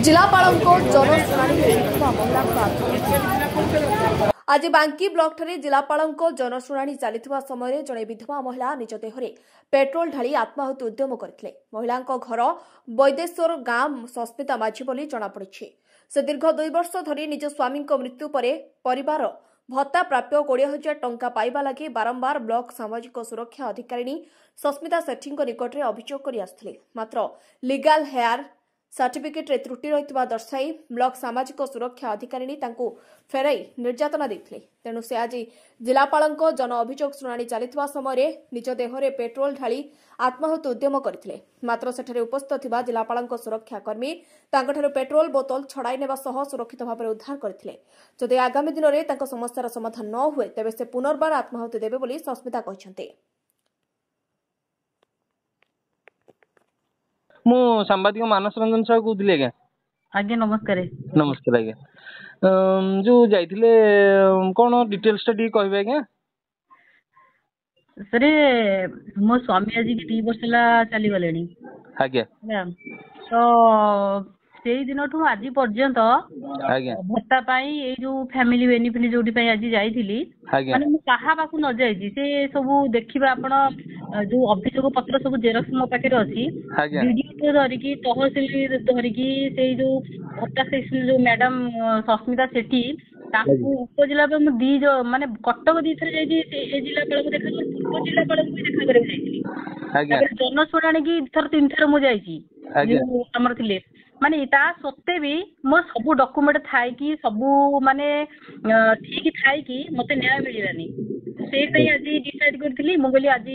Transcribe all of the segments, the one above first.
जिलापालको जनशुणाणी आज बांकी ब्लॉक ठारे जिलापालको जनशुणाणी चलता समय जड़े विधवा महिला निज देहरे पेट्रोल ढाली आत्माहुति उद्यम करथिले। महिला घर वैदेश्वर गांव सस्मिता माझी बोली जଣାपड़ी। से दीर्घ 2 वर्ष धरी निज स्वामी मृत्यु पर परिवार भत्ता प्राप्य 20,000 टंका पाइबा लगी बारंबार ब्लॉक सामाजिक सुरक्षा अधिकारी सस्मिता सेठी निकट में अभियोग कर आसुथिले। मात्र लीगल हेयर सर्टिफिकेट रे त्रुटि रही दर्शाई ब्लॉक सामाजिक सुरक्षा अधिकारी फेराई निर्यातना देथिले। तेणु से आज जिलापालको जन अभियोग शुणाणी चलता समय निज देहरे पेट्रोल ढाली आत्माहुति उद्यम करथिले। मात्र सेठारे उपस्थित थिबा जिलापालको सुरक्षाकर्मी तांकठारु पेट्रोल बोतल छड़ाई नेबा सह सुरक्षित भाव उद्धार करथिले। जदि आगामी दिन में तांको समस्यार समाधान न हुए तेबे से पुनर्बार आत्माहुति देबे बोली सस्मिता कहिसंते। मु सांबादिक मानस रंजन साहू कहूली। आज्ञा आज्ञा नमस्कार। नमस्कार आज्ञा। जो जाइथिले कोन डिटेल्स टा डी कहबे आज्ञा? सरे मो स्वामी आज की 2 वर्ष ला चली गलेनी। आज्ञा तो सेई दिन ठू आज पर्यंत आज्ञा भत्ता पाई ए जो फैमिली बेनिफिट जोटी पाई आज जाइथिली माने मु कहा पाकु न जाइछि से सब देखिबा आपण जो अभियोग पत्र सब जेरक्स मो पाखे अछि वीडियो तो धरि की तहसील धरि की से जो भत्ता सेक्शन जो मैडम सस्मिता सेठी ताकू उपजिला पे मु दी जो माने कटक दी थरे जाइछि ए जिला पाल को देखा उपजिला पाल को देखा करे जाइछि। आज्ञा जनशुणाणी की थर 3 थर मु जाइछि हमर थिले माने ता सत्ते भी मोर सब डॉक्यूमेंट थाई कि सब माने ठीक थाई कि मते न्याय मिलिरानी से तई आज डिसाइड करथिली। मु कहली आज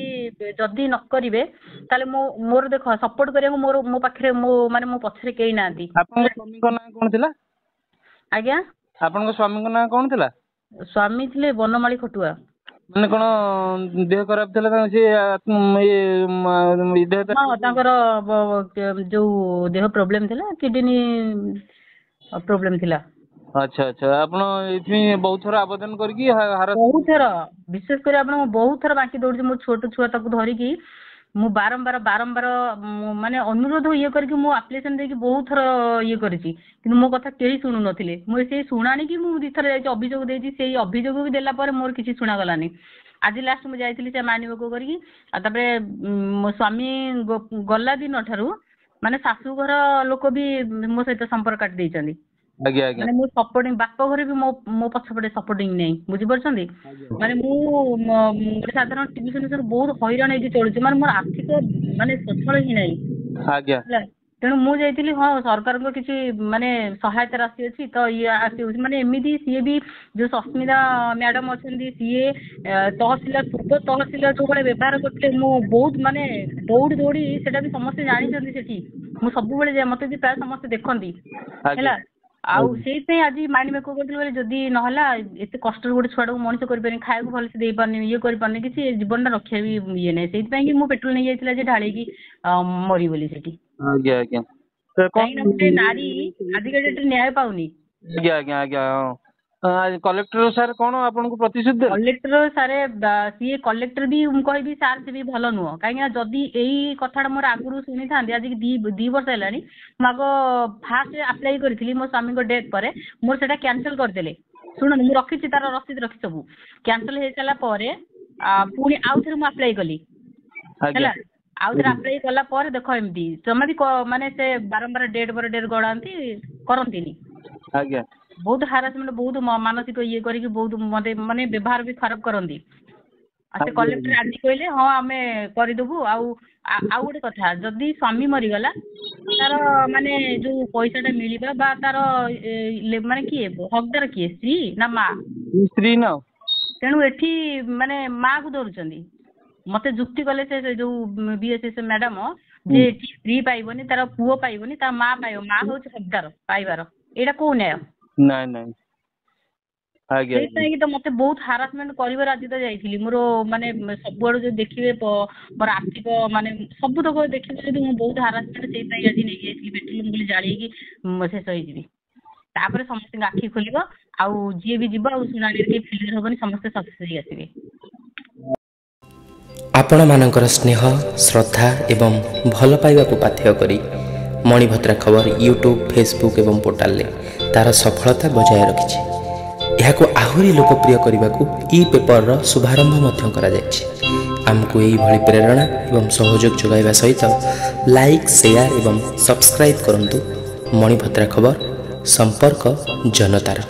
जदी न करिवे ताले मोर देखो सपोर्ट करिया मोर मो पाखरे मो माने मो पछरे केई नांती। आपन स्वामी को नाम कोन थिला? आज्ञा आपन को स्वामी को नाम कोन थिला? स्वामी थिले बनमाली खटुआ। माने कोन देह खराब थिला से देह तांकर जो देह प्रॉब्लम थिला किडनी प्रॉब्लम थिला। अच्छा अच्छा आपन इथि बहुत थोर आवेदन करकी बहुत थोर विशेष कर आपन बहुत थोर बाकी दौड़ मो छोट छुआ तक धरी की मु बारंबार माने अनुरोध ये करके मु एप्लीकेशन देकी बहुत थोर ये करछि किंतु मो कथा केही सुनु नथिले। मु से सुनानी की मु दिथर जाई अभियोग देछि सेही अभियोग भी देला पर मोर किछि सुना गलानी। आज लास्ट मु जाइथिली से मानिबको करकी आ तबे मो स्वामी गल्ला दिन ठारू माने सासू घर लोक भी मो सहित संपर्क काट देइछन्दी। आज्ञा आज्ञा माने मु सपोर्टिंग बाप घर भी मो पछपटे सपोर्टिंग नै बुझि परछन्दी। माने मु साधारण टिविजन सर बहुत हैरान हेकि चलुछि माने मोर आर्थिक माने सफल ही नै। आज्ञा तेणु मु जाइथिली हाँ सरकार को किसी माने सहायता राशि अच्छी तो ये आसी माने एमती सी भी जो सस्मिता मैडम अच्छा सी तहसीलदार पूर्व तहसीलदार जो भाई व्यवहार करते बहुत माने दौड़ी दौड़ी से भी समस्ते जानते सेठी मु सब मत भी प्राय समस्ते देखती है आउ से आज माइंड मेक कर जदि ना एत कष्ट गोटे छुआ को मनीष कर खाया भल से पारनी ये कर किसी जीवन रक्षा भी ये ना से पेट्रोल नहीं जाता ढाड़ी मरी बोली सेठी। आज्ञा आज्ञा नारी आजिका डेट न्याय पाउनी। आज्ञा आज्ञा आज्ञा कलेक्टर सर कौन आपन प्रतिशोध दे? कलेक्टर सर सी कलेक्टर भी कहबी सार से भी भल नुह कहीं जदि यही कथा मोर आगुरी शुणी था आज 2 वर्ष है आग फास्ट अप्लाई करी मो स्वामी डेथ पर मोर से कैंसल करदे। शुण मुझे रखी तार रसीद रखी सब कैंसल हो सारापर पुणी आउ थे मुझे अप्लाई कली आउ थे अप्लाई कला पर देख एमती जमा भी माने से बारंबार डेट पर डेट गड़ाती करती आज्ञा बहुत हारासमेंट बहुत मानसिक ये करके बहुत मते माने व्यवहार भी खराब करती। कलेक्टर आज कहले हाँ आम करदेबू आउ गोटे कथा जदि स्वामी मरीगला तार माने जो पैसाटा मिलवा बा तार माने किए हकदार किए स्त्री ना माँ स्त्री ना तेणु एठी माने माँ को धरुचंदी मते जुक्ति कले से जो बीएसएस मैडम जे स्त्री पाइबनी तार पुओ पाइबनी तार माँ पाइब माँ हूँ हकदार पाइबार एटा को न्याय नहीं नहीं आज्ञा तो मते बहुत हारासमेंट करिवार आज तो जाइथिली मोर माने सब आड़ जो देखिबे मोर आर्थिक माने सब तक देखिबे जदि मो बहुत हारासमेंट सेई ताई आज नै जाइथिली पेट्रोल मुली जाळी की शेष होई जिवि तापर समस्त आखि खोलिबो आउ जे भी जिवो आउ सुनानी के फेलियर होबनी समस्त सक्सेस ही आसीबे। आपण मानकर स्नेह श्रद्धा एवं भल पाइबा को पाथ्य करी मणिभद्रा खबर यूट्यूब फेसबुक एवं पोर्टाल तार सफलता बजाय रखी यह आहरी लोकप्रिय करने को ई पेपर शुभारंभ आमको यही प्रेरणा एवं सहयोग जोगाइबा सहित लाइक शेयर एवं सब्सक्राइब करंतु मणिभद्रा खबर संपर्क जनतार।